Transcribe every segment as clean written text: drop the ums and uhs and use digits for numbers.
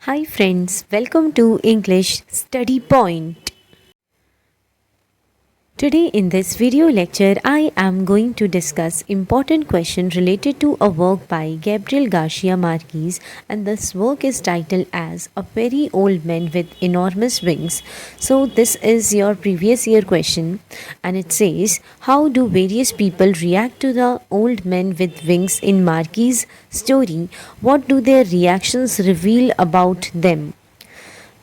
Hi friends, welcome to English Study Point. Today in this video lecture, I am going to discuss important question related to a work by Gabriel Garcia Marquez, and this work is titled as A Very Old Man with Enormous Wings. So this is your previous year question, and it says, how do various people react to the old men with wings in Marquez's story? What do their reactions reveal about them?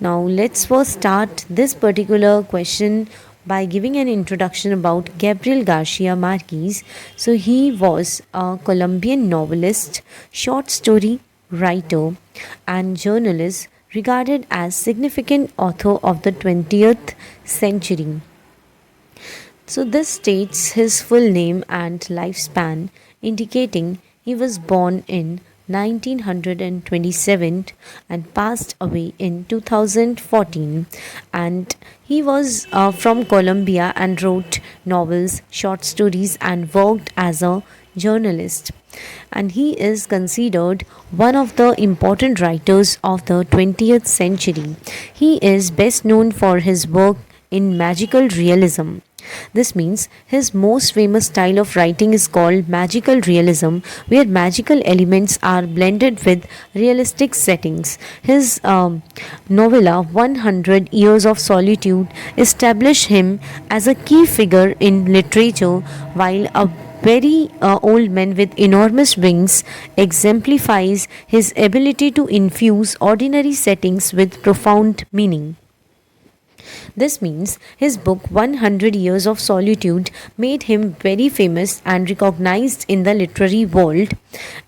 Now, let's first start this particular question by giving an introduction about Gabriel Garcia Marquez. So, he was a Colombian novelist, short story writer, and journalist regarded as significant author of the 20th century. So, this states his full name and lifespan, indicating he was born in 1927 and passed away in 2014, and he was from Colombia and wrote novels, short stories, and worked as a journalist, and he is considered one of the important writers of the 20th century. He is best known for his work in magical realism. This means his most famous style of writing is called magical realism, where magical elements are blended with realistic settings. His novella 100 Years of Solitude established him as a key figure in literature, while a very old man with enormous wings exemplifies his ability to infuse ordinary settings with profound meaning. This means his book 100 Years of Solitude made him very famous and recognized in the literary world.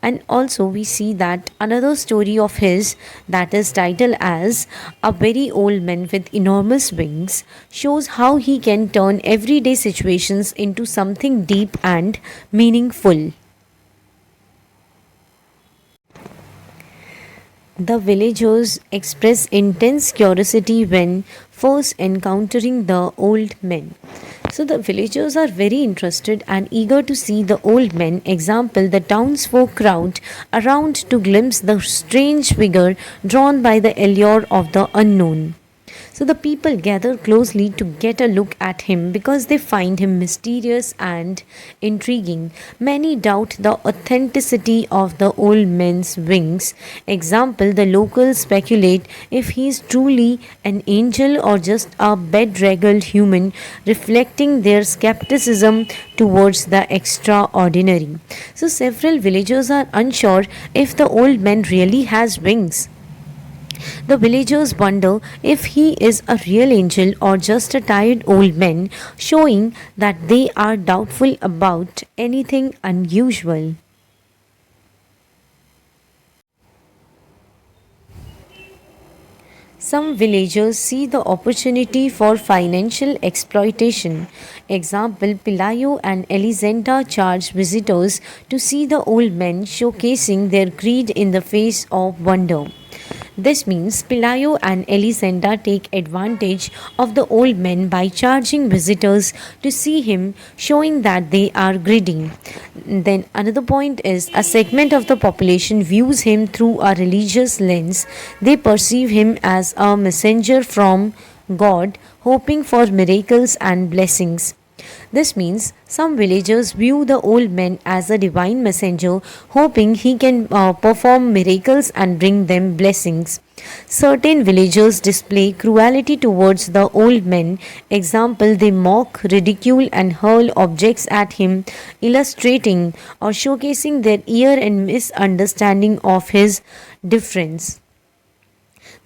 And also, we see that another story of his, that is titled as A Very Old Man with Enormous Wings, shows how he can turn everyday situations into something deep and meaningful. The villagers express intense curiosity when first encountering the old men. So the villagers are very interested and eager to see the old men. Example, the townsfolk crowd around to glimpse the strange figure drawn by the allure of the unknown. So the people gather closely to get a look at him because they find him mysterious and intriguing. Many doubt the authenticity of the old man's wings. Example, the locals speculate if he is truly an angel or just a bedraggled human, reflecting their skepticism towards the extraordinary. So several villagers are unsure if the old man really has wings. The villagers wonder if he is a real angel or just a tired old man, showing that they are doubtful about anything unusual. Some villagers see the opportunity for financial exploitation. Example, Pilayo and Elisenda charge visitors to see the old men, showcasing their greed in the face of wonder. This means Pilayo and Elisenda take advantage of the old man by charging visitors to see him, showing that they are greedy. Then another point is a segment of the population views him through a religious lens. They perceive him as a messenger from God, hoping for miracles and blessings. This means some villagers view the old man as a divine messenger, hoping he can perform miracles and bring them blessings. Certain villagers display cruelty towards the old man. Example, they mock, ridicule, and hurl objects at him, illustrating or showcasing their ear and misunderstanding of his difference.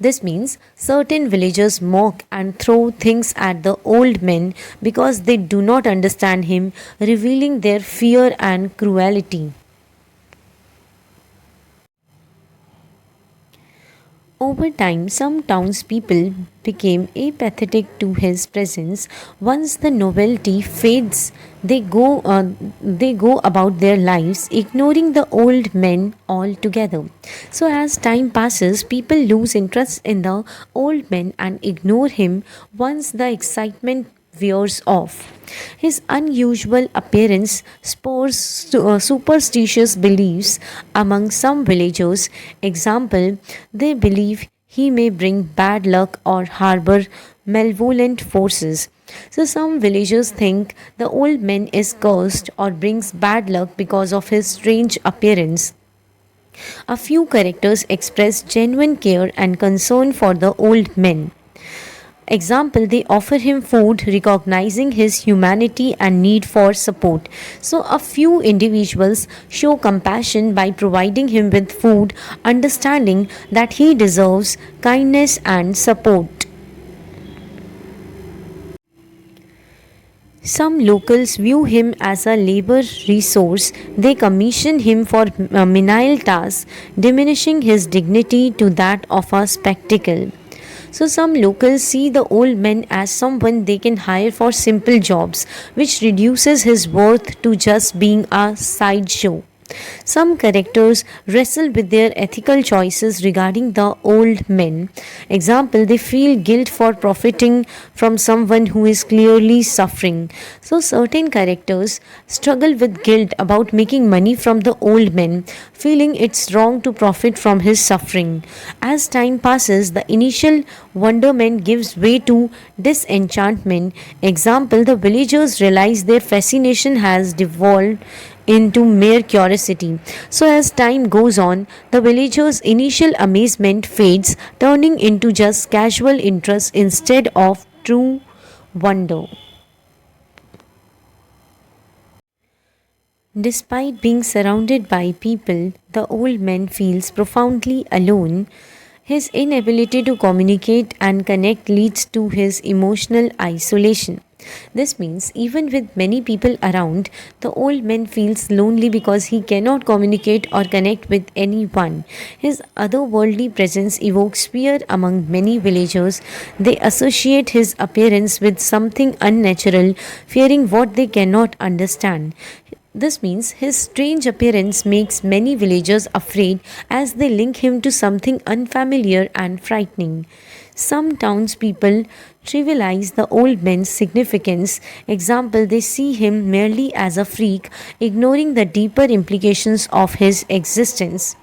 This means certain villagers mock and throw things at the old men because they do not understand him, revealing their fear and cruelty. Over time, some townspeople became apathetic to his presence. Once the novelty fades, they go about their lives, ignoring the old men altogether. So, as time passes, people lose interest in the old man and ignore him once the excitement wears off. His unusual appearance spurs superstitious beliefs among some villagers. Example, they believe he may bring bad luck or harbor malevolent forces. So, some villagers think the old man is cursed or brings bad luck because of his strange appearance. A few characters express genuine care and concern for the old man. Example, they offer him food, recognizing his humanity and need for support. So, a few individuals show compassion by providing him with food, understanding that he deserves kindness and support. Some locals view him as a labor resource. They commission him for menial tasks, diminishing his dignity to that of a spectacle. So, some locals see the old man as someone they can hire for simple jobs, which reduces his worth to just being a sideshow. Some characters wrestle with their ethical choices regarding the old men. Example, they feel guilt for profiting from someone who is clearly suffering. So, certain characters struggle with guilt about making money from the old man, feeling it's wrong to profit from his suffering. As time passes, the initial wonderment gives way to disenchantment. Example, the villagers realize their fascination has devolved into mere curiosity. So, as time goes on, the villagers' initial amazement fades, turning into just casual interest instead of true wonder. Despite being surrounded by people, the old man feels profoundly alone. His inability to communicate and connect leads to his emotional isolation. This means even with many people around, the old man feels lonely because he cannot communicate or connect with anyone. His otherworldly presence evokes fear among many villagers. They associate his appearance with something unnatural, fearing what they cannot understand. This means his strange appearance makes many villagers afraid as they link him to something unfamiliar and frightening. Some townspeople trivialize the old man's significance. Example, they see him merely as a freak, ignoring the deeper implications of his existence.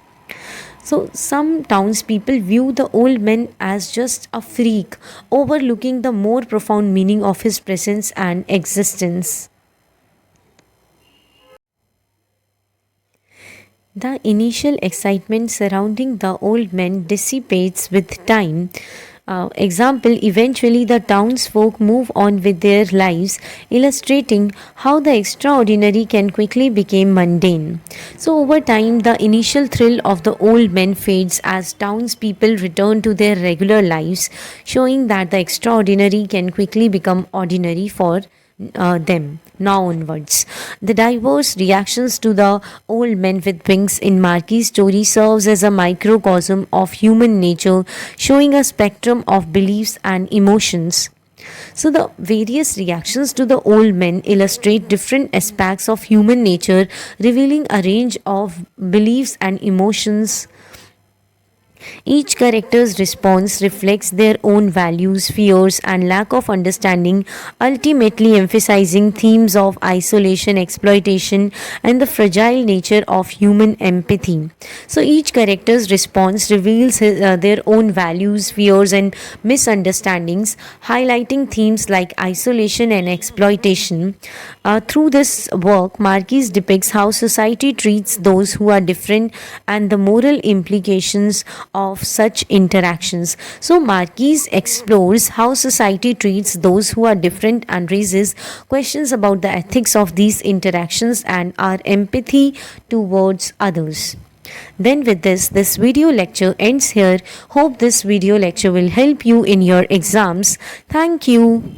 So, some townspeople view the old man as just a freak, overlooking the more profound meaning of his presence and existence. The initial excitement surrounding the old man dissipates with time. Example, eventually the townsfolk move on with their lives, illustrating how the extraordinary can quickly become mundane. So, over time, the initial thrill of the old man fades as townspeople return to their regular lives, showing that the extraordinary can quickly become ordinary for them now onwards. The diverse reactions to the old men with wings in Marquis' story serves as a microcosm of human nature, showing a spectrum of beliefs and emotions. So, the various reactions to the old men illustrate different aspects of human nature, revealing a range of beliefs and emotions. Each character's response reflects their own values, fears, and lack of understanding, ultimately emphasizing themes of isolation, exploitation, and the fragile nature of human empathy. So, each character's response reveals their own values, fears, and misunderstandings, highlighting themes like isolation and exploitation. Through this work, Marquis depicts how society treats those who are different and the moral implications of such interactions. So, Marquis explores how society treats those who are different and raises questions about the ethics of these interactions and our empathy towards others. Then with this video lecture ends here. Hope this video lecture will help you in your exams. Thank you.